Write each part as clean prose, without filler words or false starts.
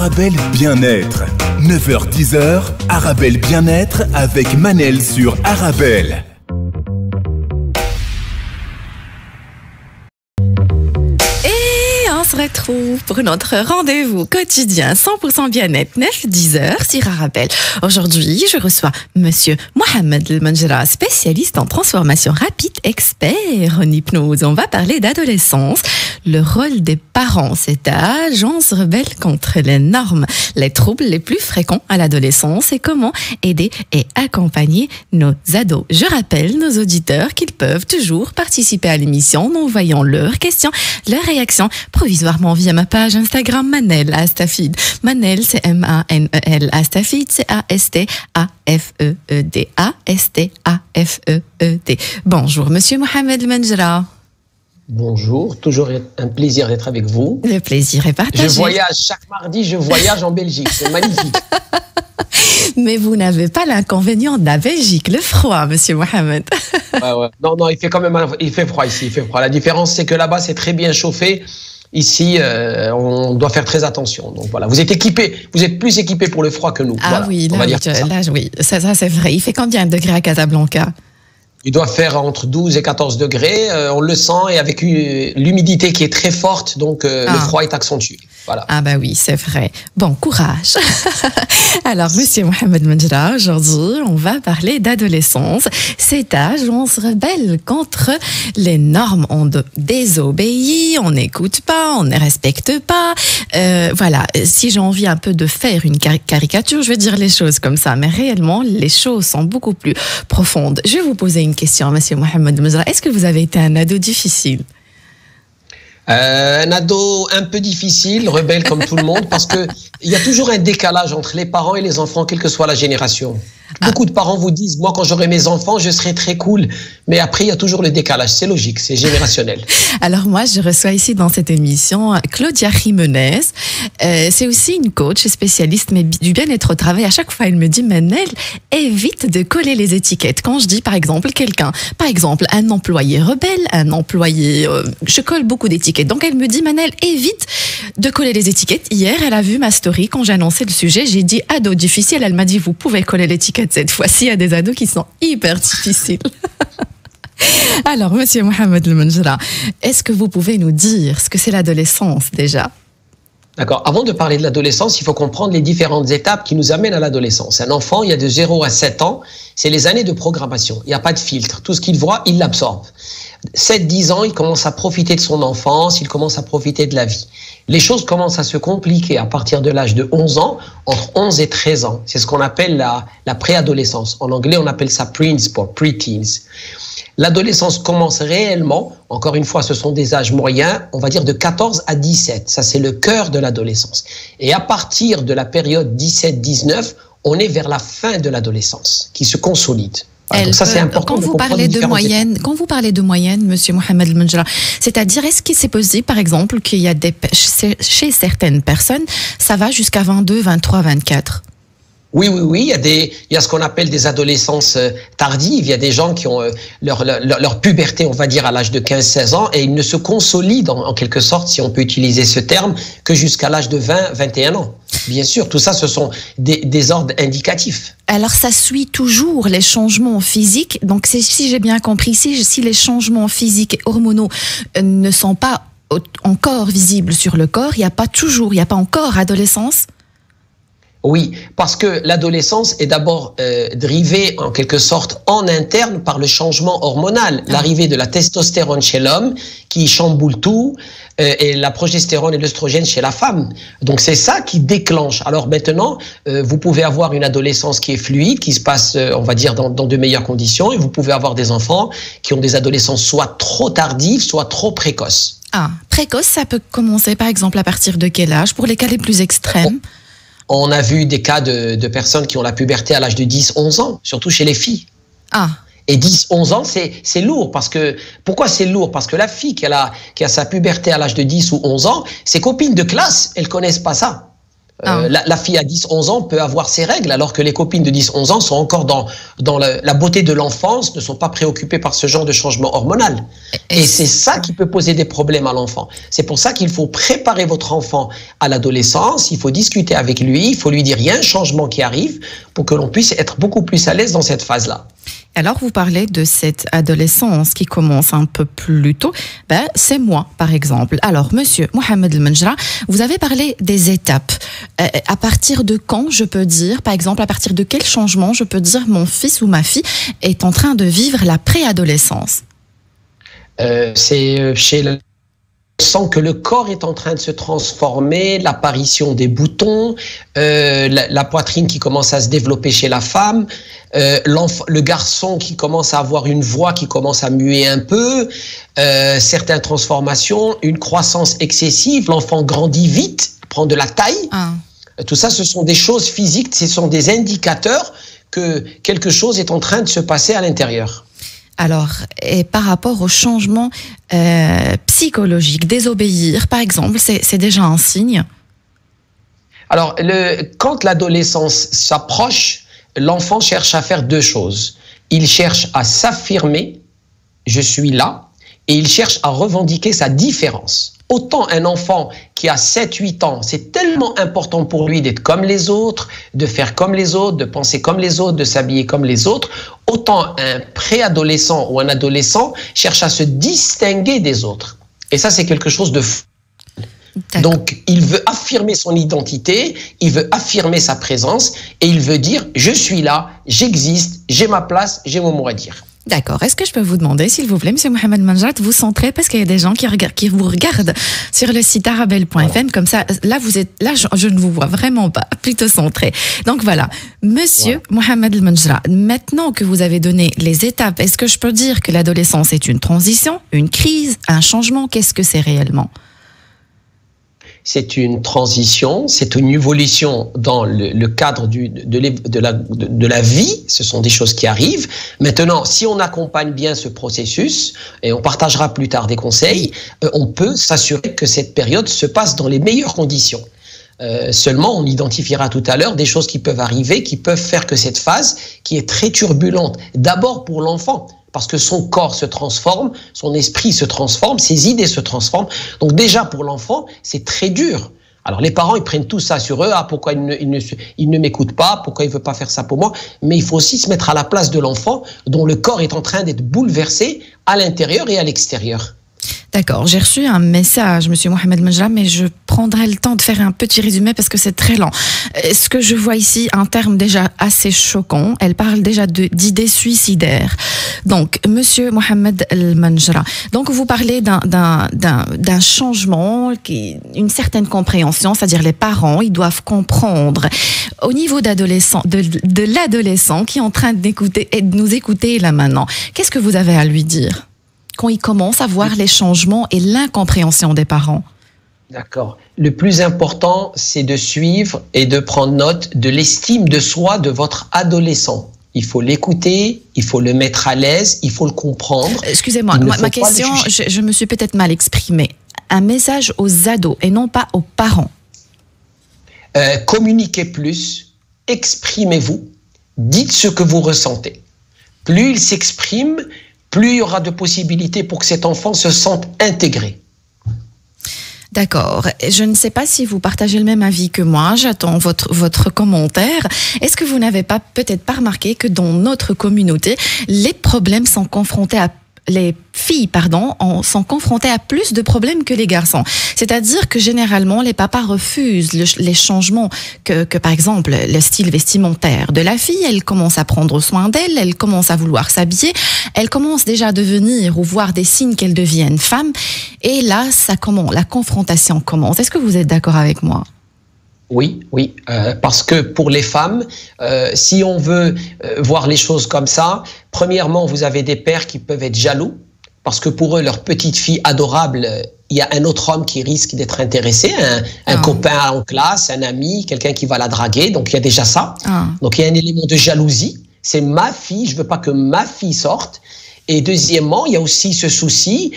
Arabelle Bien-être. 9h-10h, Arabelle Bien-être avec Manel sur Arabelle. On se retrouve pour notre rendez-vous quotidien 100% bien-être 9-10h sur Arabelle. Aujourd'hui, je reçois Monsieur Mohamed El Menjra, spécialiste en transformation rapide, expert en hypnose. On va parler d'adolescence, le rôle des parents. Cet âge, on se rebelle contre les normes, les troubles les plus fréquents à l'adolescence et comment aider et accompagner nos ados. Je rappelle nos auditeurs qu'ils peuvent toujours participer à l'émission en envoyant leurs questions, leurs réactions provisoirement via ma page Instagram Manel Astafid. Manel, c'est M-A-N-E-L. Astafid, c'est A-S-T-A-F-E-E-D. A-S-T-A-F-E-E-D. Bonjour, Monsieur Mohamed El Menjra. Bonjour, toujours un plaisir d'être avec vous. Le plaisir est partagé. Je voyage chaque mardi, je voyage en Belgique, c'est magnifique. Mais vous n'avez pas l'inconvénient de la Belgique, le froid, Monsieur Mohamed. Ouais. Non, il fait quand même, il fait froid ici, il fait froid. La différence, c'est que là-bas, c'est très bien chauffé. Ici, on doit faire très attention. Donc voilà, vous êtes équipés, vous êtes plus équipés pour le froid que nous. Ah voilà, oui, oui, ça c'est vrai. Il fait combien de degrés à Casablanca? Il doit faire entre 12 et 14 degrés, on le sent, et avec l'humidité qui est très forte, donc le froid est accentué. Voilà. Ah bah oui, c'est vrai. Bon, courage. Alors, Monsieur Mohamed Menjra, aujourd'hui, on va parler d'adolescence. Cet âge où on se rebelle contre les normes. On désobéit, on n'écoute pas, on ne respecte pas. Voilà, si j'ai envie un peu de faire une caricature, je vais dire les choses comme ça. Mais réellement, les choses sont beaucoup plus profondes. Je vais vous poser une question, Monsieur Mohamed Menjra. Est-ce que vous avez été un ado difficile? Un ado un peu difficile, rebelle comme tout le monde, parce que il y a toujours un décalage entre les parents et les enfants, quelle que soit la génération. Beaucoup de parents vous disent, moi quand j'aurai mes enfants, je serai très cool. Mais après, il y a toujours le décalage. C'est logique, c'est générationnel. Alors moi, je reçois ici dans cette émission Claudia Jiménez. C'est aussi une coach spécialiste mais du bien-être au travail. À chaque fois, elle me dit, Manel, évite de coller les étiquettes. Quand je dis, par exemple, quelqu'un, par exemple, un employé rebelle, un employé... je colle beaucoup d'étiquettes. Donc elle me dit, Manel, évite de coller les étiquettes. Hier, elle a vu ma story quand j'ai annoncé le sujet. J'ai dit, ado difficile. Elle m'a dit, vous pouvez coller l'étiquette. Cette fois-ci, il y a des ados qui sont hyper difficiles. Alors, Monsieur Mohamed El Menjra, est-ce que vous pouvez nous dire ce que c'est l'adolescence déjà? D'accord. Avant de parler de l'adolescence, il faut comprendre les différentes étapes qui nous amènent à l'adolescence. Un enfant, il y a de 0 à 7 ans, c'est les années de programmation. Il n'y a pas de filtre. Tout ce qu'il voit, il l'absorbe. 7-10 ans, il commence à profiter de son enfance, il commence à profiter de la vie. Les choses commencent à se compliquer à partir de l'âge de 11 ans, entre 11 et 13 ans. C'est ce qu'on appelle la préadolescence. En anglais, on appelle ça preens pour pre-teens. L'adolescence commence réellement, encore une fois, ce sont des âges moyens, on va dire de 14 à 17. Ça, c'est le cœur de l'adolescence. Et à partir de la période 17-19, on est vers la fin de l'adolescence, qui se consolide. Donc ça, c'est important. Quand vous parlez de moyenne, Monsieur Mohamed El Menjra, c'est-à-dire, est-ce qu'il s'est posé, par exemple, qu'il y a chez certaines personnes, ça va jusqu'à 22, 23, 24? Oui, il y a ce qu'on appelle des adolescences tardives. Il y a des gens qui ont leur puberté, on va dire, à l'âge de 15-16 ans, et ils ne se consolident en quelque sorte, si on peut utiliser ce terme, que jusqu'à l'âge de 20-21 ans. Bien sûr, tout ça, ce sont des ordres indicatifs. Alors, ça suit toujours les changements physiques. Donc, si j'ai bien compris, si les changements physiques et hormonaux ne sont pas encore visibles sur le corps, il n'y a pas encore adolescence? Oui, parce que l'adolescence est d'abord drivée en quelque sorte en interne par le changement hormonal, l'arrivée de la testostérone chez l'homme qui chamboule tout et la progestérone et l'œstrogène chez la femme. Donc c'est ça qui déclenche. Alors maintenant, vous pouvez avoir une adolescence qui est fluide, qui se passe, on va dire, dans de meilleures conditions, et vous pouvez avoir des enfants qui ont des adolescences soit trop tardives, soit trop précoces. Ah, précoce, ça peut commencer par exemple à partir de quel âge, pour les cas les plus extrêmes? On a vu des cas de personnes qui ont la puberté à l'âge de 10-11 ans, surtout chez les filles. Ah. Et 10-11 ans, c'est lourd. Pourquoi c'est lourd? Parce que la fille qui a sa puberté à l'âge de 10 ou 11 ans, ses copines de classe, elles connaissent pas ça. La fille à 10-11 ans peut avoir ses règles, alors que les copines de 10-11 ans sont encore dans la beauté de l'enfance, ne sont pas préoccupées par ce genre de changement hormonal. Et c'est ça qui peut poser des problèmes à l'enfant. C'est pour ça qu'il faut préparer votre enfant à l'adolescence, il faut discuter avec lui, il faut lui dire il y a un changement qui arrive pour que l'on puisse être beaucoup plus à l'aise dans cette phase-là. Alors, vous parlez de cette adolescence qui commence un peu plus tôt. C'est moi, par exemple. Alors, monsieur Mohamed El Menjra, vous avez parlé des étapes. À partir de quand je peux dire, par exemple, à partir de quel changement je peux dire mon fils ou ma fille est en train de vivre la préadolescence? C'est chez le... sent que le corps est en train de se transformer, l'apparition des boutons, la poitrine qui commence à se développer chez la femme, le garçon qui commence à avoir une voix qui commence à muer un peu, certaines transformations, une croissance excessive, l'enfant grandit vite, prend de la taille. Tout ça, ce sont des choses physiques, ce sont des indicateurs que quelque chose est en train de se passer à l'intérieur. Alors, et par rapport au changement psychologique, désobéir, par exemple, c'est déjà un signe? Alors, quand l'adolescence s'approche, l'enfant cherche à faire deux choses. Il cherche à s'affirmer, je suis là, et il cherche à revendiquer sa différence. Autant un enfant qui a 7-8 ans, c'est tellement important pour lui d'être comme les autres, de faire comme les autres, de penser comme les autres, de s'habiller comme les autres. Autant un préadolescent ou un adolescent cherche à se distinguer des autres. Et ça, c'est quelque chose de fou. Donc, il veut affirmer son identité, il veut affirmer sa présence et il veut dire « je suis là, j'existe, j'ai ma place, j'ai mon mot à dire ». D'accord. Est-ce que je peux vous demander, s'il vous plaît, Monsieur Mohamed Menjra, vous centrer, parce qu'il y a des gens qui vous regardent sur le site arabelle.fm, comme ça, là, je ne vous vois vraiment pas, plutôt centré. Donc voilà, Monsieur Mohamed Menjra, maintenant que vous avez donné les étapes, est-ce que je peux dire que l'adolescence est une transition, une crise, un changement? Qu'est-ce que c'est réellement? C'est une transition, c'est une évolution dans le cadre de la vie. Ce sont des choses qui arrivent. Maintenant, si on accompagne bien ce processus, et on partagera plus tard des conseils, on peut s'assurer que cette période se passe dans les meilleures conditions. Seulement, on identifiera tout à l'heure des choses qui peuvent arriver, qui peuvent faire que cette phase, qui est très turbulente, d'abord pour l'enfant, parce que son corps se transforme, son esprit se transforme, ses idées se transforment. Donc déjà, pour l'enfant, c'est très dur. Alors les parents, ils prennent tout ça sur eux. Ah, pourquoi il ne m'écoute pas? Pourquoi il ne veut pas faire ça pour moi? Mais il faut aussi se mettre à la place de l'enfant, dont le corps est en train d'être bouleversé à l'intérieur et à l'extérieur. D'accord, j'ai reçu un message, Monsieur Mohamed Menjra, mais je prendrai le temps de faire un petit résumé parce que c'est très lent. Ce que je vois ici, un terme déjà assez choquant, elle parle déjà d'idées suicidaires. Donc, Monsieur Mohamed Menjra, donc vous parlez d'un changement, une certaine compréhension, c'est-à-dire les parents, ils doivent comprendre au niveau de l'adolescent qui est en train d'écouter et de nous écouter là maintenant. Qu'est-ce que vous avez à lui dire quand il commence à voir les changements et l'incompréhension des parents? D'accord. Le plus important, c'est de suivre et de prendre note de l'estime de soi de votre adolescent. Il faut l'écouter, il faut le mettre à l'aise, il faut le comprendre. Excusez-moi, ma question, je me suis peut-être mal exprimée. Un message aux ados et non pas aux parents. Communiquez plus, exprimez-vous, dites ce que vous ressentez. Plus il s'exprime, plus il y aura de possibilités pour que cet enfant se sente intégré. D'accord. Je ne sais pas si vous partagez le même avis que moi. J'attends votre commentaire. Est-ce que vous n'avez pas peut-être pas remarqué que dans notre communauté, les problèmes sont confrontés à les filles, sont confrontées à plus de problèmes que les garçons. C'est-à-dire que généralement, les papas refusent les changements que, par exemple, le style vestimentaire de la fille, elle commence à prendre soin d'elle, elle commence à vouloir s'habiller, elle commence déjà à devenir ou voir des signes qu'elle devienne femme. Et là, la confrontation commence. Est-ce que vous êtes d'accord avec moi ? Oui, parce que pour les femmes, si on veut voir les choses comme ça, premièrement, vous avez des pères qui peuvent être jaloux, parce que pour eux, leur petite fille adorable, il y a un autre homme qui risque d'être intéressé, un copain en classe, un ami, quelqu'un qui va la draguer, donc il y a déjà ça. Donc il y a un élément de jalousie, c'est ma fille, je veux pas que ma fille sorte. Et deuxièmement, il y a aussi ce souci,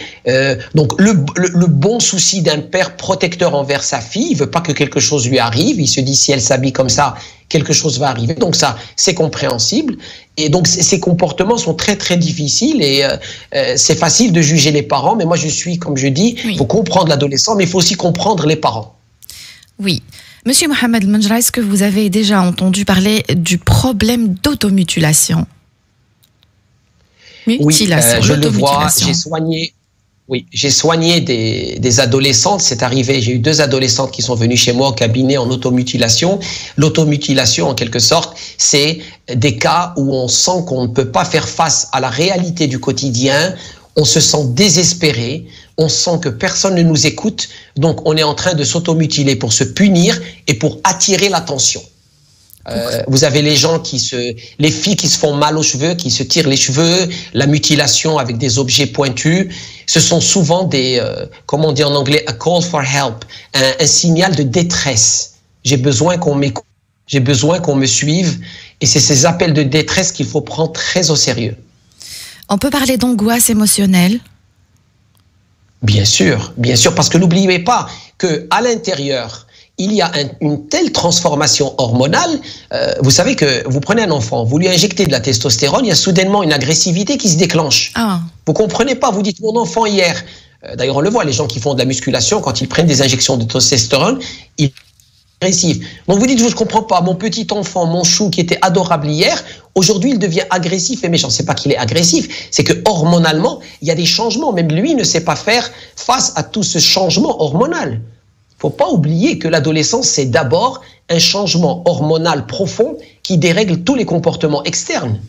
donc le bon souci d'un père protecteur envers sa fille. Il veut pas que quelque chose lui arrive. Il se dit si elle s'habille comme ça, quelque chose va arriver. Donc ça, c'est compréhensible. Et donc ces comportements sont très très difficiles et c'est facile de juger les parents. Mais moi je suis, comme je dis, il faut comprendre l'adolescent, mais il faut aussi comprendre les parents. Oui. Monsieur Mohamed El-Menjra, est-ce que vous avez déjà entendu parler du problème d'automutilation? Oui, je le vois, j'ai soigné des adolescentes, c'est arrivé, j'ai eu 2 adolescentes qui sont venues chez moi au cabinet en automutilation. L'automutilation, en quelque sorte, c'est des cas où on sent qu'on ne peut pas faire face à la réalité du quotidien, on se sent désespéré, on sent que personne ne nous écoute, donc on est en train de s'automutiler pour se punir et pour attirer l'attention. Vous avez les filles qui se font mal aux cheveux, qui se tirent les cheveux, la mutilation avec des objets pointus. Ce sont souvent comment on dit en anglais, a call for help, un signal de détresse. J'ai besoin qu'on m'écoute, j'ai besoin qu'on me suive. Et c'est ces appels de détresse qu'il faut prendre très au sérieux. On peut parler d'angoisse émotionnelle? Bien sûr, parce que n'oubliez pas qu'à l'intérieur, il y a une telle transformation hormonale. Vous savez que vous prenez un enfant, vous lui injectez de la testostérone, il y a soudainement une agressivité qui se déclenche. Vous comprenez pas, vous dites mon enfant hier, d'ailleurs on le voit, les gens qui font de la musculation, quand ils prennent des injections de testostérone, ils sont agressifs. Donc vous dites, je ne comprends pas, mon petit enfant, mon chou qui était adorable hier, aujourd'hui il devient agressif et méchant. C'est pas qu'il est agressif, c'est que hormonalement, il y a des changements. Même lui ne sait pas faire face à tout ce changement hormonal. Il ne faut pas oublier que l'adolescence, c'est d'abord un changement hormonal profond qui dérègle tous les comportements externes.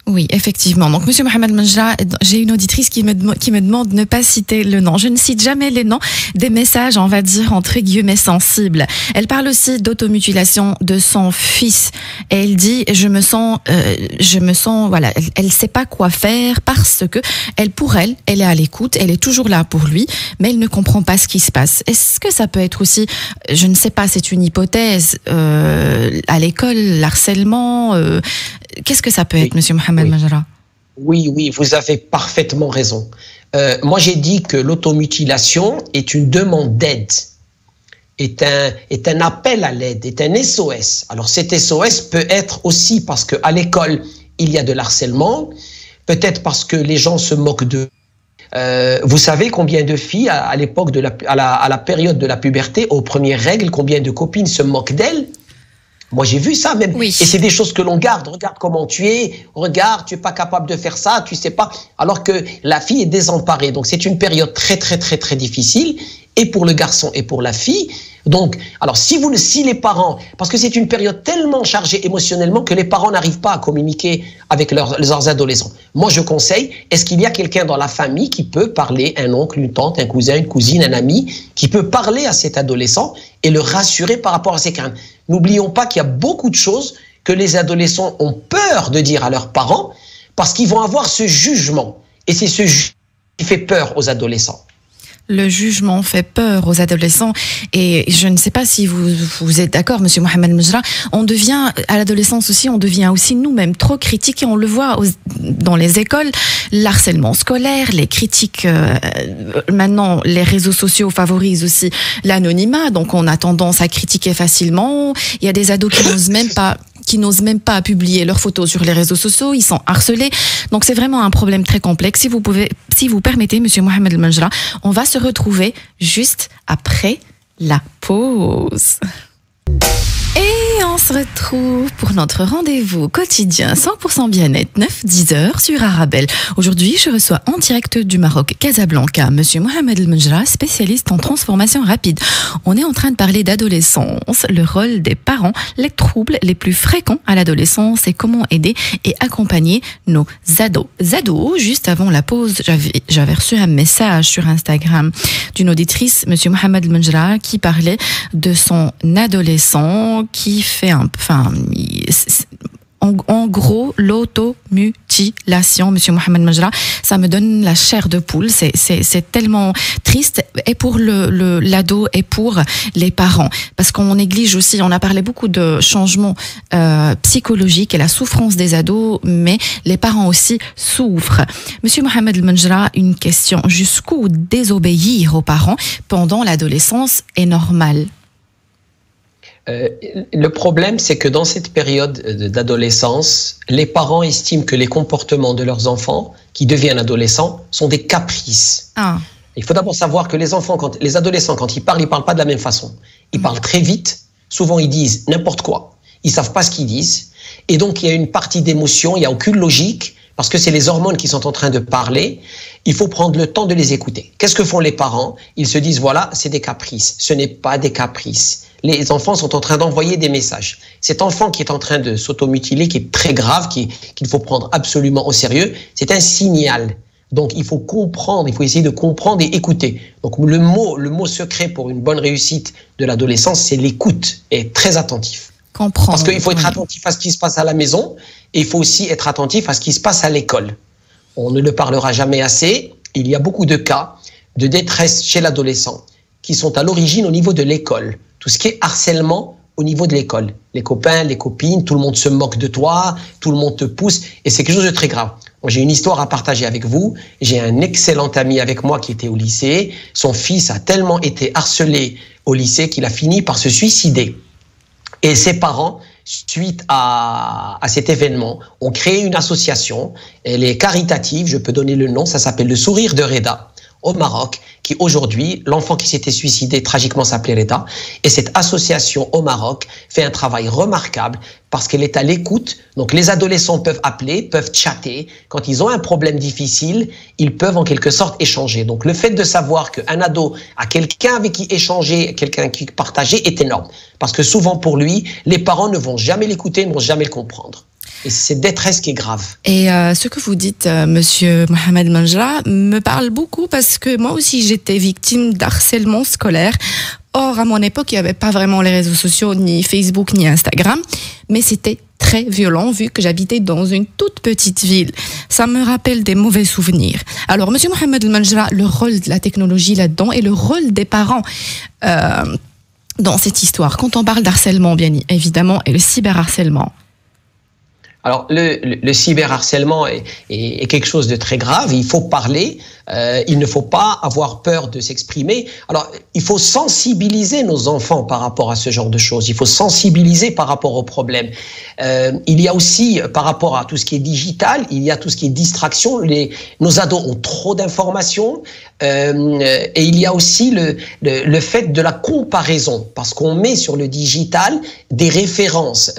Oui, effectivement. Donc, Monsieur Mohamed El-Menjra, j'ai une auditrice qui me demande de ne pas citer le nom. Je ne cite jamais les noms des messages, on va dire, entre guillemets, sensibles. Elle parle aussi d'automutilation de son fils. Et elle dit, je me sens, voilà, elle sait pas quoi faire parce que elle est à l'écoute, elle est toujours là pour lui, mais elle ne comprend pas ce qui se passe. Est-ce que ça peut être aussi, je ne sais pas, c'est une hypothèse, à l'école, l'harcèlement, qu'est-ce que ça peut être, Monsieur Mohamed El-Menjra? Oui, vous avez parfaitement raison. Moi, j'ai dit que l'automutilation est une demande d'aide, est un appel à l'aide, est un SOS. Alors, cet SOS peut être aussi parce qu'à l'école, il y a de l'harcèlement, peut-être parce que les gens se moquent d'eux. Vous savez combien de filles, à l'époque, à la période de la puberté, aux premières règles, combien de copines se moquent d'elles? Moi, j'ai vu ça même. Oui. Et c'est des choses que l'on garde. Regarde comment tu es. Regarde, tu es pas capable de faire ça. Tu sais pas. Alors que la fille est désemparée. Donc, c'est une période très, très, très, très difficile. Et pour le garçon et pour la fille. Donc, alors, si les parents, parce que c'est une période tellement chargée émotionnellement que les parents n'arrivent pas à communiquer avec leurs adolescents. Moi, je conseille, est-ce qu'il y a quelqu'un dans la famille qui peut parler, un oncle, une tante, un cousin, une cousine, un ami, qui peut parler à cet adolescent et le rassurer par rapport à ses craintes? N'oublions pas qu'il y a beaucoup de choses que les adolescents ont peur de dire à leurs parents parce qu'ils vont avoir ce jugement. Et c'est ce jugement qui fait peur aux adolescents. Le jugement fait peur aux adolescents et je ne sais pas si vous êtes d'accord, Monsieur Mohamed El-Menjra, on devient, à l'adolescence aussi, on devient aussi nous-mêmes trop critiques et on le voit dans les écoles, l'harcèlement scolaire, les critiques, maintenant les réseaux sociaux favorisent aussi l'anonymat, donc on a tendance à critiquer facilement, il y a des ados qui n'osent même pas publier leurs photos sur les réseaux sociaux, ils sont harcelés. Donc c'est vraiment un problème très complexe. Si vous permettez, Monsieur Mohamed El-Menjra, on va se retrouver juste après la pause. Et on se retrouve pour notre rendez-vous quotidien 100% bien-être 9-10 heures sur Arabelle. Aujourd'hui, je reçois en direct du Maroc, Casablanca, Monsieur Mohamed El-Menjra, spécialiste en transformation rapide. On est en train de parler d'adolescence, le rôle des parents, les troubles les plus fréquents à l'adolescence et comment aider et accompagner nos ados. Juste avant la pause, j'avais reçu un message sur Instagram d'une auditrice, Monsieur Mohamed El-Menjra, qui parlait de son adolescent qui fait En gros, l'automutilation, Monsieur Mohamed Majra, ça me donne la chair de poule. C'est tellement triste, et pour l'ado et pour les parents, parce qu'on néglige aussi. On a parlé beaucoup de changements psychologiques et la souffrance des ados, mais les parents aussi souffrent. Monsieur Mohamed Majra, une question: jusqu'où désobéir aux parents pendant l'adolescence est normal? Le problème, c'est que dans cette période d'adolescence, les parents estiment que les comportements de leurs enfants qui deviennent adolescents sont des caprices. Il faut d'abord savoir que les adolescents, quand ils parlent pas de la même façon. Ils parlent très vite. Souvent, ils disent n'importe quoi. Ils savent pas ce qu'ils disent. Et donc, il y a une partie d'émotion, il n'y a aucune logique, parce que c'est les hormones qui sont en train de parler. Il faut prendre le temps de les écouter. Qu'est-ce que font les parents? Ils se disent, voilà, c'est des caprices. Ce n'est pas des caprices. Les enfants sont en train d'envoyer des messages. Cet enfant qui est en train de s'automutiler, qui est très grave, qu'il faut prendre absolument au sérieux, c'est un signal. Donc, il faut comprendre, il faut essayer de comprendre et écouter. Donc, le mot secret pour une bonne réussite de l'adolescence, c'est l'écoute, et être très attentif. Comprendre. Parce qu'il faut être attentif à ce qui se passe à la maison, et il faut aussi être attentif à ce qui se passe à l'école. On ne le parlera jamais assez. Il y a beaucoup de cas de détresse chez l'adolescent qui sont à l'origine au niveau de l'école. Tout ce qui est harcèlement au niveau de l'école. Les copains, les copines, tout le monde se moque de toi, tout le monde te pousse, et c'est quelque chose de très grave. J'ai une histoire à partager avec vous. J'ai un excellent ami avec moi qui était au lycée. Son fils a tellement été harcelé au lycée qu'il a fini par se suicider. Et ses parents, suite à cet événement, ont créé une association. Elle est caritative, je peux donner le nom, ça s'appelle le Sourire de Reda, au Maroc, qui aujourd'hui, l'enfant qui s'était suicidé tragiquement s'appelait Reda. Et cette association au Maroc fait un travail remarquable parce qu'elle est à l'écoute. Donc les adolescents peuvent appeler, peuvent chatter. Quand ils ont un problème difficile, ils peuvent en quelque sorte échanger. Donc le fait de savoir qu'un ado a quelqu'un avec qui échanger, quelqu'un qui partager est énorme. Parce que souvent pour lui, les parents ne vont jamais l'écouter, ne vont jamais le comprendre. Et c'est cette détresse qui est grave. Et ce que vous dites, Monsieur Mohamed Majra, me parle beaucoup parce que moi aussi j'étais victime d'harcèlement scolaire. Or, à mon époque, il n'y avait pas vraiment les réseaux sociaux, ni Facebook, ni Instagram, mais c'était très violent vu que j'habitais dans une toute petite ville. Ça me rappelle des mauvais souvenirs. Alors, Monsieur Mohamed Majra, le rôle de la technologie là-dedans et le rôle des parents dans cette histoire, quand on parle d'harcèlement, bien évidemment, et le cyberharcèlement. Alors, le cyberharcèlement est quelque chose de très grave. Il faut parler. Il ne faut pas avoir peur de s'exprimer. Alors, il faut sensibiliser nos enfants par rapport à ce genre de choses. Il faut sensibiliser par rapport aux problèmes. Il y a aussi, par rapport à tout ce qui est digital, il y a tout ce qui est distraction. Nos ados ont trop d'informations. Et il y a aussi le fait de la comparaison. Parce qu'on met sur le digital des références.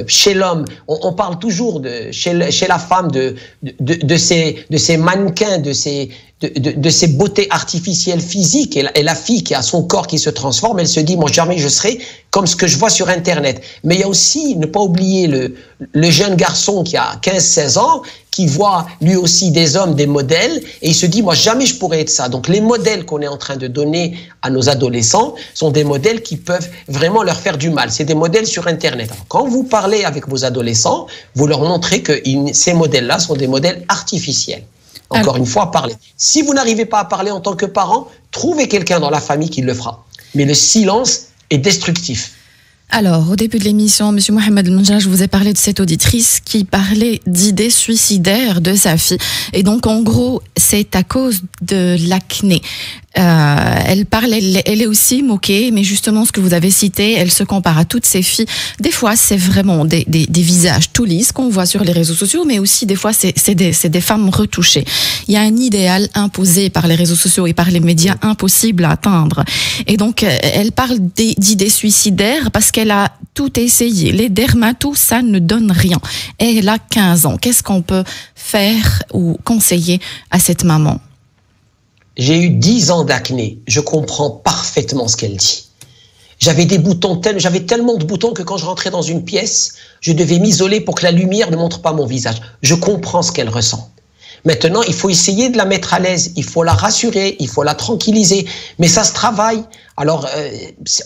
Chez l'homme, on parle toujours chez la femme de ces mannequins, de ces beautés artificielles physiques, et la fille qui a son corps qui se transforme, elle se dit, moi jamais je serai comme ce que je vois sur Internet. Mais il y a aussi, ne pas oublier le jeune garçon qui a 15-16 ans, qui voit lui aussi des hommes, des modèles, et il se dit, moi jamais je pourrais être ça. Donc les modèles qu'on est en train de donner à nos adolescents sont des modèles qui peuvent vraiment leur faire du mal. C'est des modèles sur Internet. Alors, quand vous parlez avec vos adolescents, vous leur montrez que ces modèles-là sont des modèles artificiels. Encore une fois, parlez. Si vous n'arrivez pas à parler en tant que parent, trouvez quelqu'un dans la famille qui le fera. Mais le silence est destructif. Alors, au début de l'émission, Monsieur Mohamed Majra, je vous ai parlé de cette auditrice qui parlait d'idées suicidaires de sa fille. Et donc, en gros, c'est à cause de l'acné. Elle parle, elle est aussi moquée, mais justement, ce que vous avez cité, elle se compare à toutes ses filles. Des fois, c'est vraiment des visages tout lisses qu'on voit sur les réseaux sociaux, mais aussi, des fois, c'est des femmes retouchées. Il y a un idéal imposé par les réseaux sociaux et par les médias impossible à atteindre. Et donc, elle parle d'idées suicidaires parce qu'elle a tout essayé. Les dermatos, ça ne donne rien. Et elle a 15 ans. Qu'est-ce qu'on peut faire ou conseiller à cette maman? J'ai eu 10 ans d'acné. Je comprends parfaitement ce qu'elle dit. J'avais des boutons, j'avais tellement de boutons que quand je rentrais dans une pièce, je devais m'isoler pour que la lumière ne montre pas mon visage. Je comprends ce qu'elle ressent. Maintenant, il faut essayer de la mettre à l'aise, il faut la rassurer, il faut la tranquilliser. Mais ça se travaille. Alors,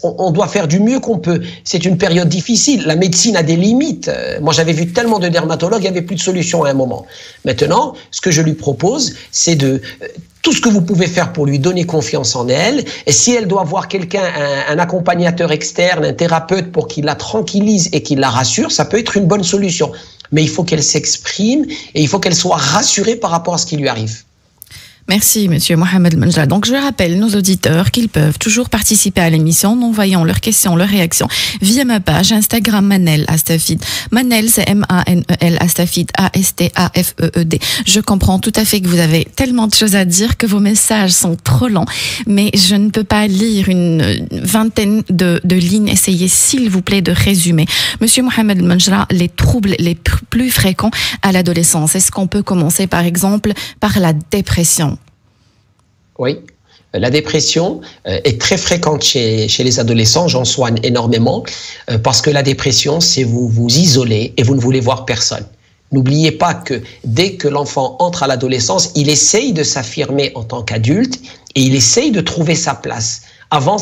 on doit faire du mieux qu'on peut. C'est une période difficile. La médecine a des limites. Moi, j'avais vu tellement de dermatologues, il n'y avait plus de solution à un moment. Maintenant, ce que je lui propose, c'est de... tout ce que vous pouvez faire pour lui donner confiance en elle. Et si elle doit voir quelqu'un, un accompagnateur externe, un thérapeute pour qu'il la tranquillise et qu'il la rassure, ça peut être une bonne solution. Mais il faut qu'elle s'exprime et il faut qu'elle soit rassurée par rapport à ce qui lui arrive. Merci, Monsieur Mohamed Manjra. Donc, je rappelle nos auditeurs qu'ils peuvent toujours participer à l'émission en envoyant leurs questions, leurs réactions via ma page Instagram Manel Astafid. Manel, c'est M-A-N-E-L, Astafid, A-S-T-A-F-E-E-D. Je comprends tout à fait que vous avez tellement de choses à dire que vos messages sont trop longs, mais je ne peux pas lire une vingtaine de lignes. Essayez, s'il vous plaît, de résumer. Monsieur Mohamed Manjra, les troubles les plus fréquents à l'adolescence. Est-ce qu'on peut commencer, par exemple, par la dépression? Oui, la dépression est très fréquente chez les adolescents, j'en soigne énormément, parce que la dépression, c'est vous isoler et vous ne voulez voir personne. N'oubliez pas que dès que l'enfant entre à l'adolescence, il essaye de s'affirmer en tant qu'adulte et il essaye de trouver sa place. Avant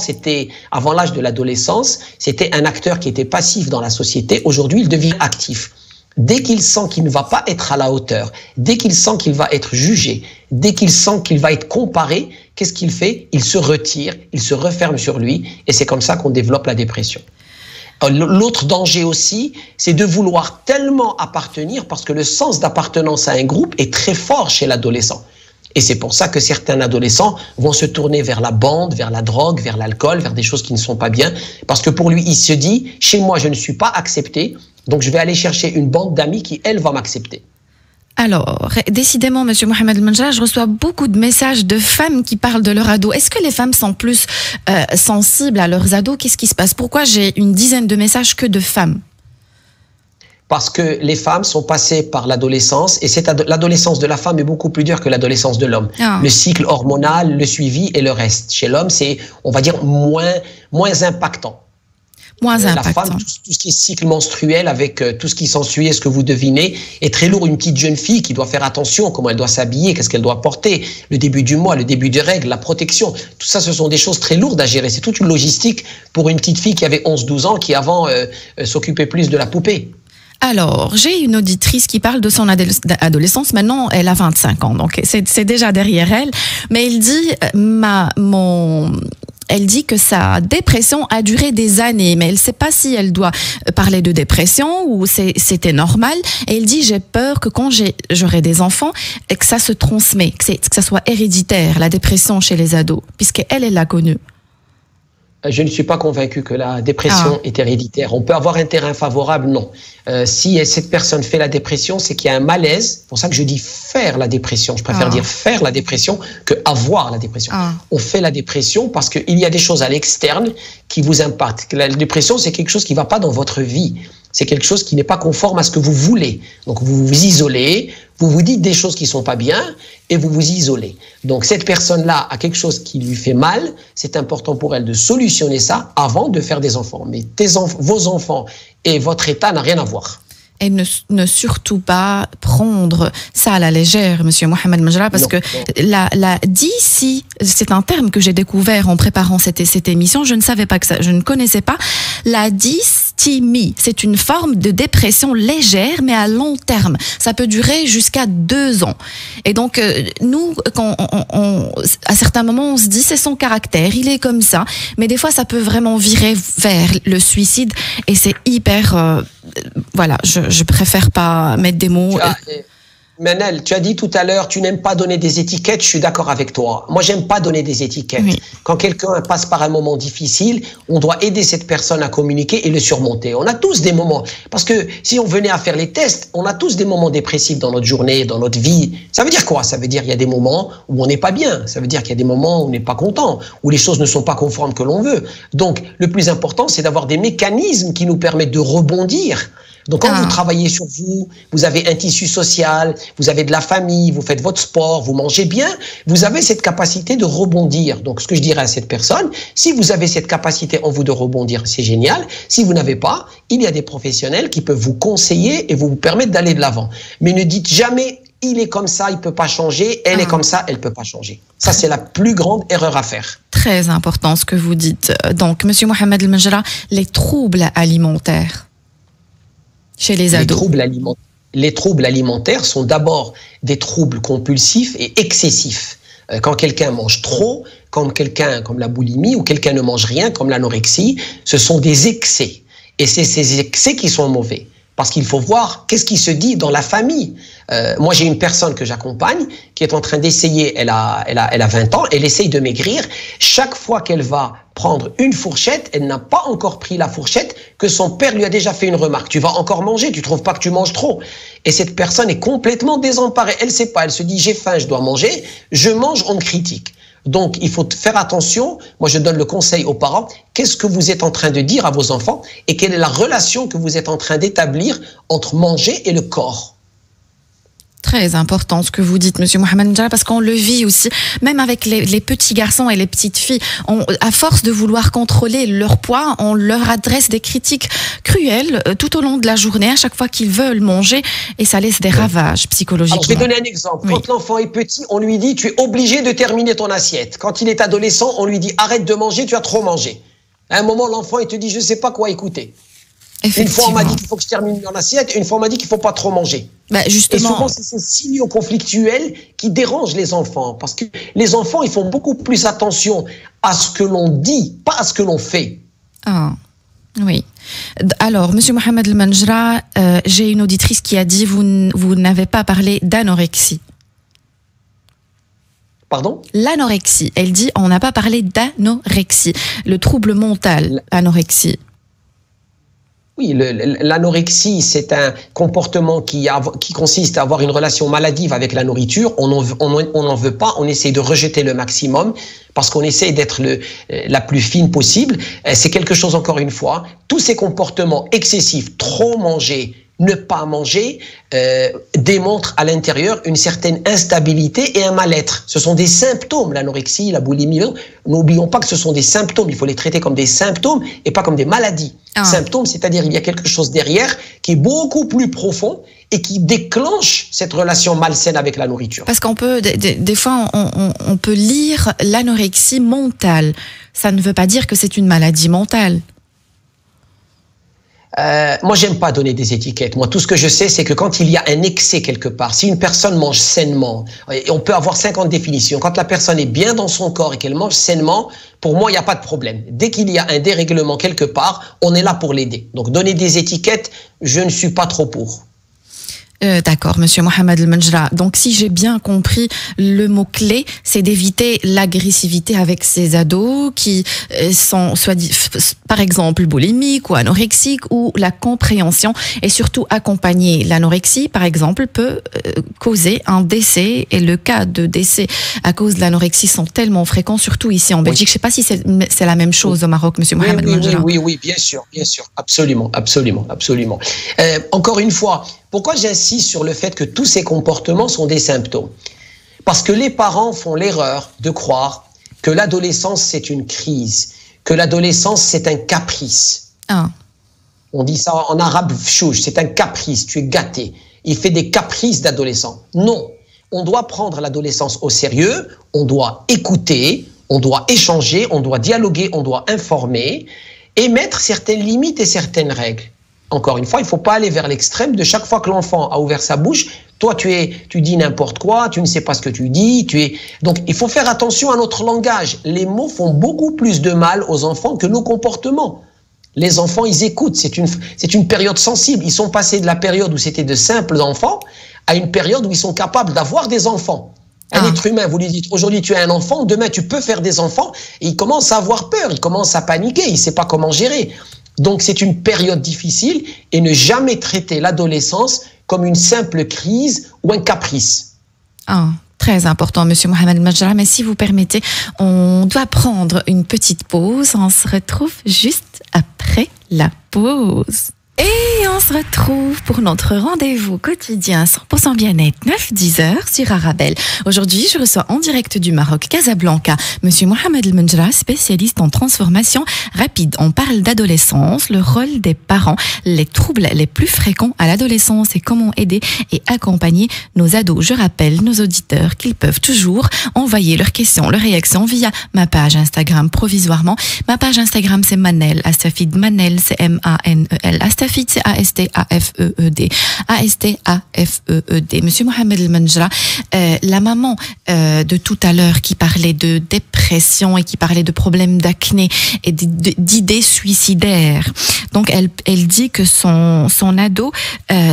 l'âge de l'adolescence, c'était un acteur qui était passif dans la société. Aujourd'hui, il devient actif. Dès qu'il sent qu'il ne va pas être à la hauteur, dès qu'il sent qu'il va être jugé, dès qu'il sent qu'il va être comparé, qu'est-ce qu'il fait? Il se retire, il se referme sur lui, et c'est comme ça qu'on développe la dépression. L'autre danger aussi, c'est de vouloir tellement appartenir, parce que le sens d'appartenance à un groupe est très fort chez l'adolescent. Et c'est pour ça que certains adolescents vont se tourner vers la bande, vers la drogue, vers l'alcool, vers des choses qui ne sont pas bien, parce que pour lui, il se dit, chez moi, je ne suis pas accepté, donc je vais aller chercher une bande d'amis qui, elle, va m'accepter. Alors, décidément, Monsieur Mohamed Manjra, je reçois beaucoup de messages de femmes qui parlent de leurs ados. Est-ce que les femmes sont plus sensibles à leurs ados? Qu'est-ce qui se passe? Pourquoi j'ai une dizaine de messages que de femmes? Parce que les femmes sont passées par l'adolescence et l'adolescence de la femme est beaucoup plus dure que l'adolescence de l'homme. Ah. Le cycle hormonal, le suivi et le reste. Chez l'homme, c'est, on va dire, moins impactant. La femme, tout ce qui est cycle menstruel avec tout ce qui s'ensuit, est-ce que vous devinez, est très lourd. Une petite jeune fille qui doit faire attention, comment elle doit s'habiller, qu'est-ce qu'elle doit porter, le début du mois, le début des règles, la protection. Tout ça, ce sont des choses très lourdes à gérer. C'est toute une logistique pour une petite fille qui avait 11-12 ans, qui avant s'occupait plus de la poupée. Alors, j'ai une auditrice qui parle de son adolescence. Maintenant, elle a 25 ans, donc c'est déjà derrière elle. Mais elle dit, elle dit que sa dépression a duré des années, mais elle ne sait pas si elle doit parler de dépression ou c'était normal. Et elle dit, j'ai peur que quand j'aurai des enfants, que ça se transmet, que ça soit héréditaire, la dépression chez les ados, puisqu'elle l'a connue. Je ne suis pas convaincu que la dépression est héréditaire. On peut avoir un terrain favorable, non. Si cette personne fait la dépression, c'est qu'il y a un malaise. C'est pour ça que je dis faire la dépression. Je préfère dire faire la dépression que avoir la dépression. On fait la dépression parce qu'il y a des choses à l'externe qui vous impactent. La dépression, c'est quelque chose qui ne va pas dans votre vie. C'est quelque chose qui n'est pas conforme à ce que vous voulez. Donc vous vous isolez, vous vous dites des choses qui ne sont pas bien et vous vous isolez. Donc cette personne-là a quelque chose qui lui fait mal, c'est important pour elle de solutionner ça avant de faire des enfants. Mais vos enfants et votre état n'a rien à voir. Et ne surtout pas prendre ça à la légère, Monsieur Mohamed Manjra, parce que la DISI, c'est un terme que j'ai découvert en préparant cette émission. Je ne savais pas que ça, je ne connaissais pas. La dysthymie, c'est une forme de dépression légère, mais à long terme. Ça peut durer jusqu'à 2 ans. Et donc, nous, quand à certains moments, on se dit, c'est son caractère, il est comme ça. Mais des fois, ça peut vraiment virer vers le suicide. Et c'est hyper... voilà, je préfère pas mettre des mots. Manel, tu as dit tout à l'heure, tu n'aimes pas donner des étiquettes, je suis d'accord avec toi. Moi, j'aime pas donner des étiquettes. Oui. Quand quelqu'un passe par un moment difficile, on doit aider cette personne à communiquer et le surmonter. On a tous des moments, parce que si on venait à faire les tests, on a tous des moments dépressifs dans notre journée, dans notre vie. Ça veut dire quoi? Ça veut dire qu'il y a des moments où on n'est pas bien. Ça veut dire qu'il y a des moments où on n'est pas content, où les choses ne sont pas conformes que l'on veut. Donc, le plus important, c'est d'avoir des mécanismes qui nous permettent de rebondir. Donc, quand vous travaillez sur vous, vous avez un tissu social, vous avez de la famille, vous faites votre sport, vous mangez bien, vous avez cette capacité de rebondir. Donc, ce que je dirais à cette personne, si vous avez cette capacité en vous de rebondir, c'est génial. Si vous n'avez pas, il y a des professionnels qui peuvent vous conseiller et vous permettre d'aller de l'avant. Mais ne dites jamais il est comme ça, il peut pas changer, elle est comme ça, elle peut pas changer. Ça, c'est la plus grande erreur à faire. Très important ce que vous dites. Donc, Monsieur Mohamed El Menjra, les troubles alimentaires chez les ados. Les troubles alimentaires sont d'abord des troubles compulsifs et excessifs. Quand quelqu'un mange trop, comme la boulimie, ou quelqu'un ne mange rien, comme l'anorexie, ce sont des excès. Et c'est ces excès qui sont mauvais. Parce qu'il faut voir qu'est-ce qui se dit dans la famille. Moi, j'ai une personne que j'accompagne qui est en train d'essayer, elle a 20 ans, elle essaye de maigrir. Chaque fois qu'elle va prendre une fourchette, elle n'a pas encore pris la fourchette, que son père lui a déjà fait une remarque. Tu vas encore manger, tu trouves pas que tu manges trop? Et cette personne est complètement désemparée. Elle sait pas, elle se dit j'ai faim, je dois manger, je mange, on me critique. Donc, il faut faire attention. Moi, je donne le conseil aux parents. Qu'est-ce que vous êtes en train de dire à vos enfants et quelle est la relation que vous êtes en train d'établir entre manger et le corps? Très important ce que vous dites, Monsieur Mohamed Menjra, parce qu'on le vit aussi, même avec les petits garçons et les petites filles. À force de vouloir contrôler leur poids, on leur adresse des critiques cruelles tout au long de la journée, à chaque fois qu'ils veulent manger, et ça laisse des ravages psychologiques. Alors, je vais donner un exemple. Quand l'enfant est petit, on lui dit tu es obligé de terminer ton assiette. Quand il est adolescent, on lui dit arrête de manger, tu as trop mangé. À un moment, l'enfant il te dit je sais pas quoi écouter. Une fois, on m'a dit qu'il faut que je termine mon assiette, une fois, on m'a dit qu'il ne faut pas trop manger. Justement. Et souvent, c'est ces signaux conflictuels qui dérangent les enfants. Parce que les enfants, ils font beaucoup plus attention à ce que l'on dit, pas à ce que l'on fait. Ah, oui. Alors, Monsieur Mohamed El Menjra, j'ai une auditrice qui a dit vous n'avez pas parlé d'anorexie. Pardon? L'anorexie. Elle dit on n'a pas parlé d'anorexie. Le trouble mental, anorexie. Oui, l'anorexie, c'est un comportement qui consiste à avoir une relation maladive avec la nourriture. On n'en veut pas, on essaie de rejeter le maximum parce qu'on essaie d'être la plus fine possible. C'est quelque chose, encore une fois, tous ces comportements excessifs, trop manger, ne pas manger, démontrent à l'intérieur une certaine instabilité et un mal-être. Ce sont des symptômes, l'anorexie, la boulimie. N'oublions pas que ce sont des symptômes. Il faut les traiter comme des symptômes et pas comme des maladies. Symptômes, c'est-à-dire il y a quelque chose derrière qui est beaucoup plus profond et qui déclenche cette relation malsaine avec la nourriture. Parce qu'on peut, des fois, on peut lire l'anorexie mentale. Ça ne veut pas dire que c'est une maladie mentale. Moi, j'aime pas donner des étiquettes. Moi, tout ce que je sais, c'est que quand il y a un excès quelque part, si une personne mange sainement, et on peut avoir 50 définitions, quand la personne est bien dans son corps et qu'elle mange sainement, pour moi, il n'y a pas de problème. Dès qu'il y a un dérèglement quelque part, on est là pour l'aider. Donc, donner des étiquettes, je ne suis pas trop pour. D'accord, Monsieur Mohamed El Menjra. Donc, si j'ai bien compris, le mot-clé, c'est d'éviter l'agressivité avec ces ados qui sont, par exemple, boulimiques ou anorexiques, ou la compréhension, et surtout accompagner. L'anorexie, par exemple, peut causer un décès, et le cas de décès à cause de l'anorexie sont tellement fréquents, surtout ici en Belgique. Je ne sais pas si c'est la même chose au Maroc, Monsieur Mohamed El Menjra. Oui, bien sûr, absolument. Encore une fois, pourquoi j'insiste sur le fait que tous ces comportements sont des symptômes? Parce que les parents font l'erreur de croire que l'adolescence, c'est une crise, que l'adolescence, c'est un caprice. On dit ça en arabe, fchouj, c'est un caprice, tu es gâté. Il fait des caprices d'adolescent. Non, on doit prendre l'adolescence au sérieux, on doit écouter, on doit échanger, on doit dialoguer, on doit informer et mettre certaines limites et certaines règles. Encore une fois, il ne faut pas aller vers l'extrême de chaque fois que l'enfant a ouvert sa bouche. Toi, tu dis n'importe quoi, tu ne sais pas ce que tu dis. Donc, il faut faire attention à notre langage. Les mots font beaucoup plus de mal aux enfants que nos comportements. Les enfants, ils écoutent. C'est une période sensible. Ils sont passés de la période où c'était de simples enfants à une période où ils sont capables d'avoir des enfants. Un être humain, vous lui dites aujourd'hui tu es un enfant, demain tu peux faire des enfants, et il commence à avoir peur, il commence à paniquer, il ne sait pas comment gérer. Donc c'est une période difficile, et ne jamais traiter l'adolescence comme une simple crise ou un caprice. Très important, Monsieur Mohamed El Menjra, mais si vous permettez, on doit prendre une petite pause. On se retrouve juste après la pause. Et on se retrouve pour notre rendez-vous quotidien 100% bien-être 9-10h sur Arabelle. Aujourd'hui, je reçois en direct du Maroc, Casablanca, Monsieur Mohamed El Menjra, spécialiste en transformation rapide. On parle d'adolescence, le rôle des parents, les troubles les plus fréquents à l'adolescence et comment aider et accompagner nos ados. Je rappelle nos auditeurs qu'ils peuvent toujours envoyer leurs questions, leurs réactions via ma page Instagram provisoirement. Ma page Instagram, c'est Manel Astafid. Manel, c'est M-A-N-E-L. Astafid, c'est A-S-T-A-F-E-E-D. A-S-T-A-F-E-E-D. Monsieur Mohamed El Menjra, la maman de tout à l'heure qui parlait de dépression et qui parlait de problèmes d'acné et d'idées suicidaires. Donc, elle dit que son ado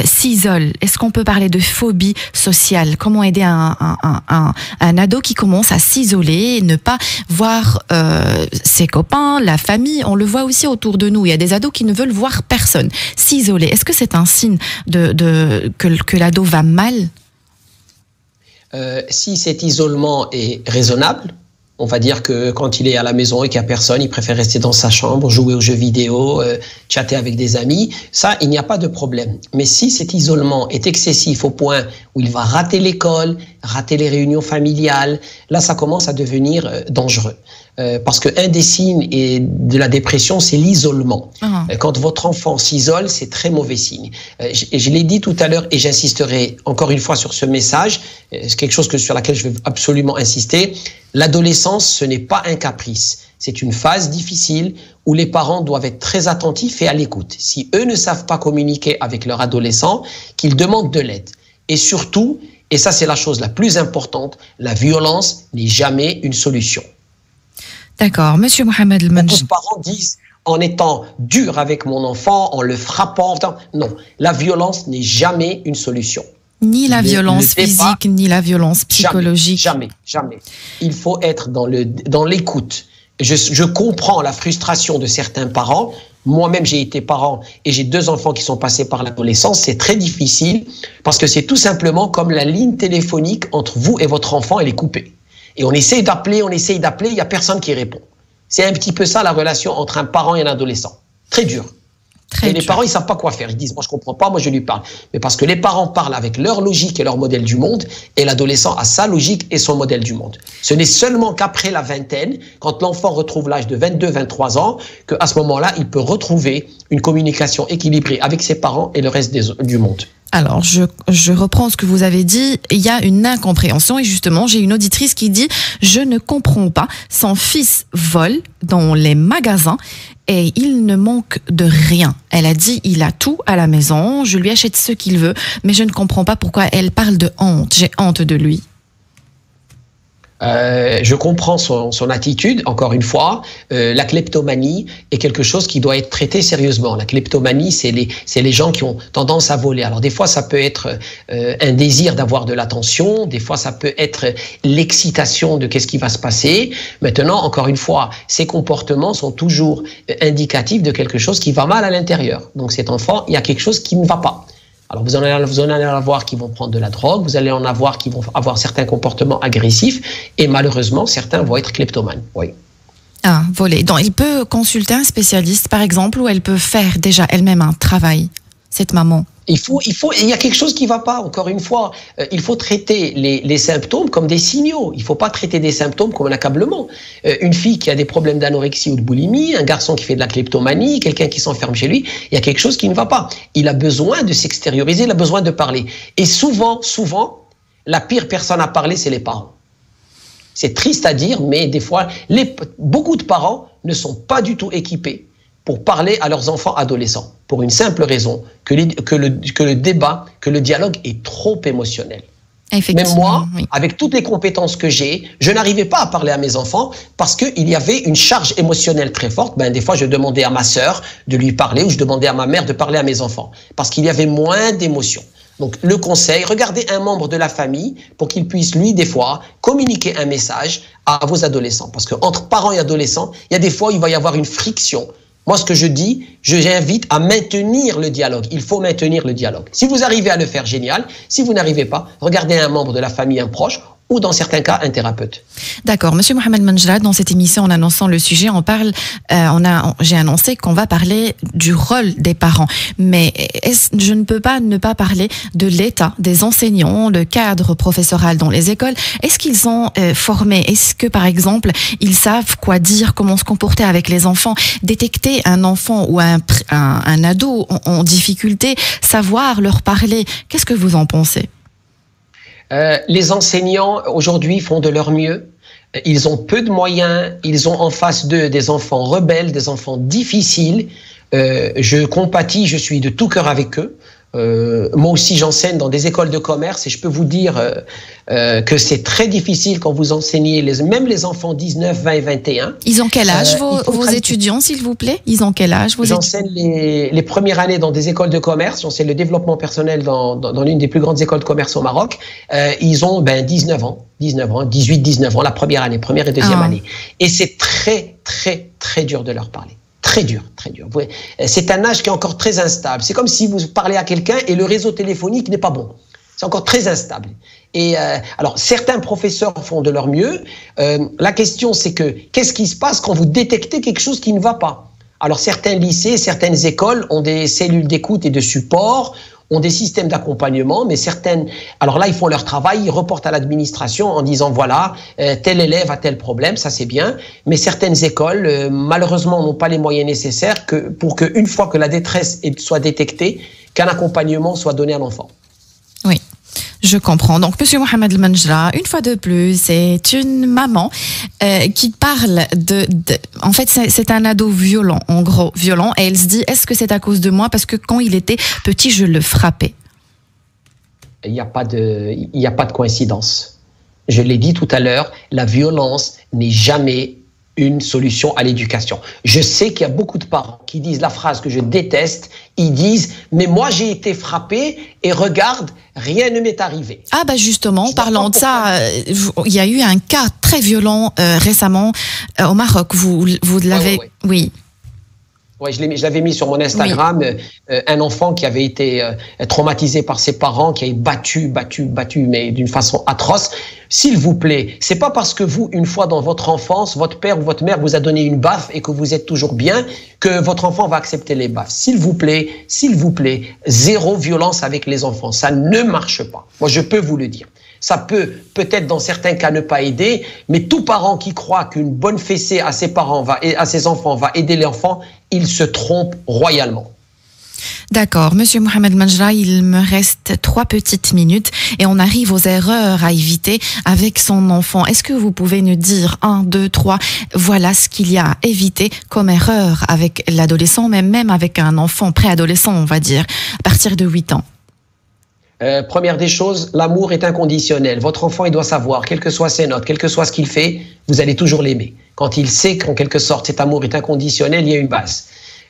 s'isole. Est-ce qu'on peut parler de phobie sociale? Comment aider un ado qui commence à s'isoler et ne pas voir ses copains, la famille? On le voit aussi autour de nous. Il y a des ados qui ne veulent voir personne. S'isoler, est-ce que c'est un signe que l'ado va mal? Si cet isolement est raisonnable, on va dire que quand il est à la maison et qu'il n'y a personne, il préfère rester dans sa chambre, jouer aux jeux vidéo, chatter avec des amis. Ça, il n'y a pas de problème. Mais si cet isolement est excessif au point où il va rater l'école, rater les réunions familiales, là, ça commence à devenir dangereux. Parce qu'un des signes de la dépression, c'est l'isolement. Quand votre enfant s'isole, c'est très mauvais signe. Je l'ai dit tout à l'heure et j'insisterai encore une fois sur ce message. C'est quelque chose sur laquelle je veux absolument insister. L'adolescence, ce n'est pas un caprice. C'est une phase difficile où les parents doivent être très attentifs et à l'écoute. Si eux ne savent pas communiquer avec leur adolescent, qu'ils demandent de l'aide. Et surtout, et ça c'est la chose la plus importante, la violence n'est jamais une solution. D'accord, Monsieur Mohamed El Menjra. Les parents disent en étant dur avec mon enfant, en le frappant. Non, la violence n'est jamais une solution. Ni la violence physique, ni la violence psychologique. Jamais. Il faut être dans l'écoute. Je comprends la frustration de certains parents. Moi-même, j'ai été parent et j'ai 2 enfants qui sont passés par l'adolescence. C'est très difficile parce que c'est tout simplement comme la ligne téléphonique entre vous et votre enfant, elle est coupée. Et on essaye d'appeler, il n'y a personne qui répond. C'est un petit peu ça la relation entre un parent et un adolescent. Très dur. Et les parents, ils ne savent pas quoi faire. Ils disent, moi je ne comprends pas, moi je lui parle. Mais parce que les parents parlent avec leur logique et leur modèle du monde, et l'adolescent a sa logique et son modèle du monde. Ce n'est seulement qu'après la vingtaine, quand l'enfant retrouve l'âge de 22-23 ans, qu'à ce moment-là, il peut retrouver une communication équilibrée avec ses parents et le reste du monde. Alors, je reprends ce que vous avez dit. Il y a une incompréhension et justement, j'ai une auditrice qui dit « Je ne comprends pas. Son fils vole dans les magasins et il ne manque de rien. » Elle a dit « Il a tout à la maison. Je lui achète ce qu'il veut, mais je ne comprends pas pourquoi elle parle de honte. J'ai honte de lui. » Je comprends son attitude, encore une fois. La kleptomanie est quelque chose qui doit être traité sérieusement. La kleptomanie, c'est les gens qui ont tendance à voler. Alors des fois, ça peut être un désir d'avoir de l'attention. Des fois, ça peut être l'excitation de qu'est-ce qui va se passer. Maintenant, encore une fois, ces comportements sont toujours indicatifs de quelque chose qui va mal à l'intérieur. Donc cet enfant, il y a quelque chose qui ne va pas. Alors vous en allez en avoir qui vont prendre de la drogue, vous allez en avoir qui vont avoir certains comportements agressifs et malheureusement certains vont être kleptomanes. Oui. Ah, voler. Donc il peut consulter un spécialiste par exemple ou elle peut faire déjà elle-même un travail, cette maman. Il y a quelque chose qui ne va pas, encore une fois. Il faut traiter les symptômes comme des signaux. Il ne faut pas traiter des symptômes comme un accablement. Une fille qui a des problèmes d'anorexie ou de boulimie, un garçon qui fait de la kleptomanie, quelqu'un qui s'enferme chez lui, il y a quelque chose qui ne va pas. Il a besoin de s'extérioriser, il a besoin de parler. Et souvent, la pire personne à parler, c'est les parents. C'est triste à dire, mais des fois, beaucoup de parents ne sont pas du tout équipés pour parler à leurs enfants adolescents, pour une simple raison, que le débat, que le dialogue est trop émotionnel. Même moi, oui, avec toutes les compétences que j'ai, je n'arrivais pas à parler à mes enfants parce qu'il y avait une charge émotionnelle très forte. Des fois, je demandais à ma sœur de lui parler ou je demandais à ma mère de parler à mes enfants parce qu'il y avait moins d'émotions. Donc, le conseil, regardez un membre de la famille pour qu'il puisse, lui, des fois, communiquer un message à vos adolescents. Parce qu'entre parents et adolescents, il y a des fois où il va y avoir une friction. Moi, ce que je dis, j'invite à maintenir le dialogue. Il faut maintenir le dialogue. Si vous arrivez à le faire, génial. Si vous n'arrivez pas, regardez un membre de la famille, un proche, ou dans certains cas un thérapeute. D'accord, Monsieur Mohamed Manjra, dans cette émission, en annonçant le sujet, j'ai annoncé qu'on va parler du rôle des parents. Mais je ne peux pas ne pas parler de l'état des enseignants, le cadre professoral dans les écoles. Est-ce qu'ils sont formés? Est-ce que, par exemple, ils savent quoi dire, comment se comporter avec les enfants, détecter un enfant ou un ado en difficulté, savoir leur parler? Qu'est-ce que vous en pensez? Les enseignants aujourd'hui font de leur mieux. Ils ont peu de moyens. Ils ont en face d'eux des enfants rebelles, des enfants difficiles. Je compatis, je suis de tout cœur avec eux. Moi aussi, j'enseigne dans des écoles de commerce et je peux vous dire que c'est très difficile quand vous enseignez, même les enfants 19, 20 et 21. Ils ont quel âge vos étudiants, s'il vous plaît? Ils ont quel âge vos J'enseigne les premières années dans des écoles de commerce. J'enseigne le développement personnel dans l'une des plus grandes écoles de commerce au Maroc. Ils ont 19 ans, 18, 19 ans, la première année, première et deuxième année. Et c'est très, très, très dur de leur parler. Très dur, très dur. C'est un âge qui est encore très instable. C'est comme si vous parlez à quelqu'un et le réseau téléphonique n'est pas bon. C'est encore très instable. Et alors, certains professeurs font de leur mieux. La question, c'est que qu'est-ce qui se passe quand vous détectez quelque chose qui ne va pas? Alors, certains lycées, certaines écoles ont des cellules d'écoute et de support, ont des systèmes d'accompagnement, mais certaines... Alors là, ils font leur travail, ils reportent à l'administration en disant, voilà, tel élève a tel problème, ça c'est bien, mais certaines écoles, malheureusement, n'ont pas les moyens nécessaires pour qu'une fois que la détresse soit détectée, qu'un accompagnement soit donné à l'enfant. Oui. Je comprends. Donc, Monsieur Mohamed Manjra, une fois de plus, c'est une maman qui parle en fait, c'est un ado violent, en gros, violent, et elle se dit, est-ce que c'est à cause de moi? Parce que quand il était petit, je le frappais. Il n'y a pas de coïncidence. Je l'ai dit tout à l'heure, la violence n'est jamais une solution à l'éducation. Je sais qu'il y a beaucoup de parents qui disent la phrase que je déteste, ils disent « mais moi j'ai été frappé et regarde, rien ne m'est arrivé ». Ah bah justement, parlant de ça, il y a eu un cas très violent récemment au Maroc, vous l'avez... Oui. Ouais, je l'avais mis sur mon Instagram, un enfant qui avait été traumatisé par ses parents, qui a été battu, mais d'une façon atroce. S'il vous plaît, c'est pas parce que vous, une fois dans votre enfance, votre père ou votre mère vous a donné une baffe et que vous êtes toujours bien, que votre enfant va accepter les baffes. S'il vous plaît, zéro violence avec les enfants. Ça ne marche pas. Moi, je peux vous le dire. Ça peut-être dans certains cas ne pas aider, mais tout parent qui croit qu'une bonne fessée à ses parents à ses enfants va aider l'enfant, il se trompe royalement. D'accord, Monsieur Mohamed Manjra, il me reste 3 petites minutes et on arrive aux erreurs à éviter avec son enfant. Est-ce que vous pouvez nous dire 1, 2, 3, voilà ce qu'il y a à éviter comme erreur avec l'adolescent, même avec un enfant préadolescent, on va dire, à partir de 8 ans? Première des choses, l'amour est inconditionnel. Votre enfant, il doit savoir, quelles que soient ses notes, quel que soit ce qu'il fait, vous allez toujours l'aimer. Quand il sait qu'en quelque sorte cet amour est inconditionnel, il y a une base.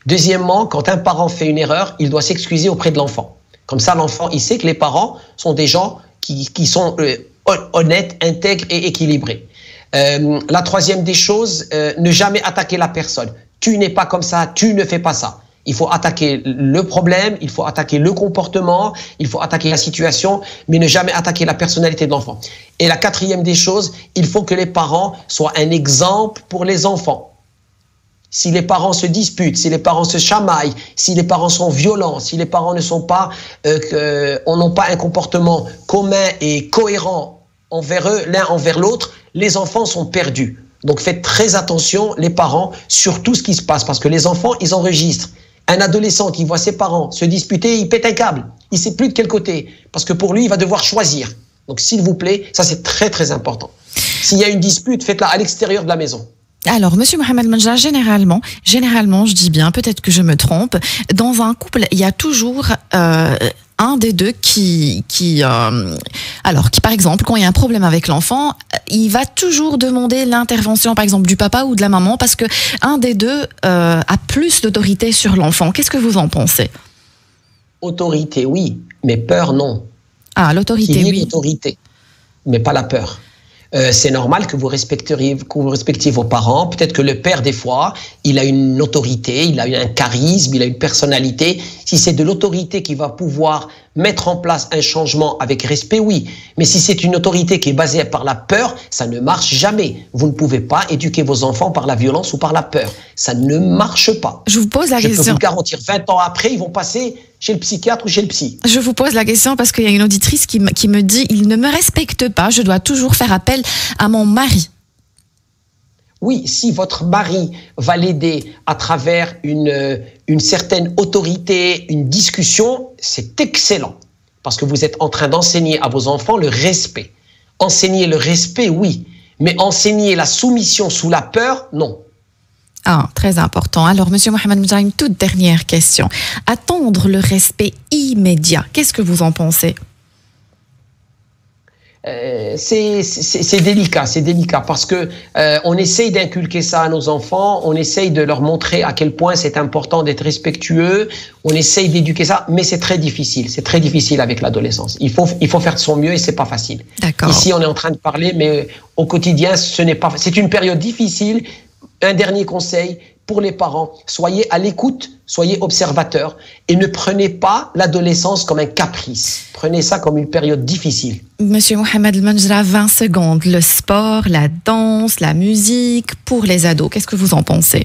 Deuxièmement, quand un parent fait une erreur, il doit s'excuser auprès de l'enfant. Comme ça, l'enfant, il sait que les parents sont des gens qui sont honnêtes, intègres et équilibrés. La troisième des choses, ne jamais attaquer la personne. Tu n'es pas comme ça, tu ne fais pas ça. Il faut attaquer le problème, il faut attaquer le comportement, il faut attaquer la situation, mais ne jamais attaquer la personnalité de l'enfant. Et la quatrième des choses, il faut que les parents soient un exemple pour les enfants. Si les parents se disputent, si les parents se chamaillent, si les parents sont violents, si les parents ne sont pas, n'ont pas un comportement commun et cohérent envers eux, l'un envers l'autre, les enfants sont perdus. Donc faites très attention, les parents, sur tout ce qui se passe, parce que les enfants, ils enregistrent. Un adolescent qui voit ses parents se disputer, il pète un câble. Il ne sait plus de quel côté. Parce que pour lui, il va devoir choisir. Donc, s'il vous plaît, ça c'est très très important. S'il y a une dispute, faites-la à l'extérieur de la maison. Alors, Monsieur Mohamed Manjra, généralement, je dis bien, peut-être que je me trompe, dans un couple, il y a toujours un des deux qui par exemple, quand il y a un problème avec l'enfant, il va toujours demander l'intervention, par exemple, du papa ou de la maman, parce que un des deux a plus d'autorité sur l'enfant. Qu'est-ce que vous en pensez? Autorité, oui, mais peur, non. Ah, l'autorité, oui. L'autorité, mais pas la peur. C'est normal que vous respectiez vos parents. Peut-être que le père, des fois, il a une autorité, il a un charisme, il a une personnalité. Si c'est de l'autorité qui va pouvoir mettre en place un changement avec respect, oui. Mais si c'est une autorité qui est basée par la peur, ça ne marche jamais. Vous ne pouvez pas éduquer vos enfants par la violence ou par la peur. Ça ne marche pas. Je vous pose la question. Je peux vous garantir, 20 ans après, ils vont passer chez le psychiatre ou chez le psy. Je vous pose la question parce qu'il y a une auditrice qui me dit « Il ne me respecte pas, je dois toujours faire appel à mon mari ». Oui, si votre mari va l'aider à travers une certaine autorité, une discussion, c'est excellent. Parce que vous êtes en train d'enseigner à vos enfants le respect. Enseigner le respect, oui. Mais enseigner la soumission sous la peur, non. Ah, très important. Alors, Monsieur Mohamed Moudjah, une toute dernière question. Attendre le respect immédiat, qu'est-ce que vous en pensez ? C'est délicat parce que on essaye d'inculquer ça à nos enfants, on essaye de leur montrer à quel point c'est important d'être respectueux, on essaye d'éduquer ça, mais c'est très difficile avec l'adolescence. Il faut faire de son mieux et c'est pas facile. D'accord. Ici, on est en train de parler, mais au quotidien, c'est une période difficile. Un dernier conseil pour les parents, soyez à l'écoute, soyez observateurs et ne prenez pas l'adolescence comme un caprice. Prenez ça comme une période difficile. Monsieur Mohamed Moudjah, 20 secondes. Le sport, la danse, la musique pour les ados, qu'est-ce que vous en pensez ?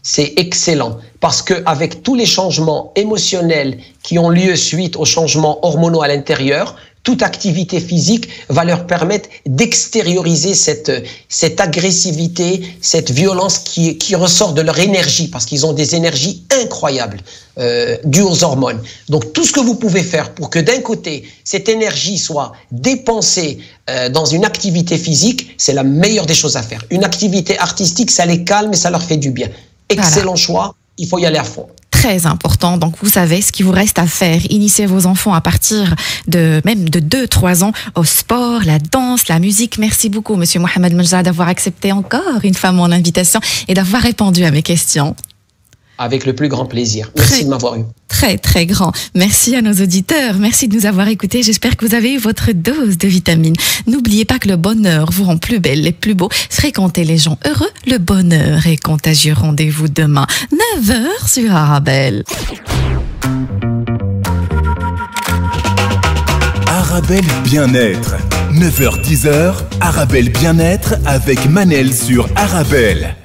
C'est excellent parce qu'avec tous les changements émotionnels qui ont lieu suite aux changements hormonaux à l'intérieur, toute activité physique va leur permettre d'extérioriser cette agressivité, cette violence qui ressort de leur énergie, parce qu'ils ont des énergies incroyables dues aux hormones. Donc tout ce que vous pouvez faire pour que d'un côté, cette énergie soit dépensée dans une activité physique, c'est la meilleure des choses à faire. Une activité artistique, ça les calme et ça leur fait du bien. Excellent choix, il faut y aller à fond. Très important, donc vous savez ce qu'il vous reste à faire. Initiez vos enfants à partir même de 2-3 ans au sport, la danse, la musique. Merci beaucoup, Monsieur Mohamed Moudjah, d'avoir accepté encore une fois mon invitation et d'avoir répondu à mes questions. Avec le plus grand plaisir. Merci de m'avoir eu. Très, très grand. Merci à nos auditeurs. Merci de nous avoir écoutés. J'espère que vous avez eu votre dose de vitamines. N'oubliez pas que le bonheur vous rend plus belle et plus beau. Fréquentez les gens heureux. Le bonheur est contagieux. Rendez-vous demain, 9h sur Arabelle. Arabelle Bien-être. 9h-10h, Arabelle Bien-être avec Manel sur Arabelle.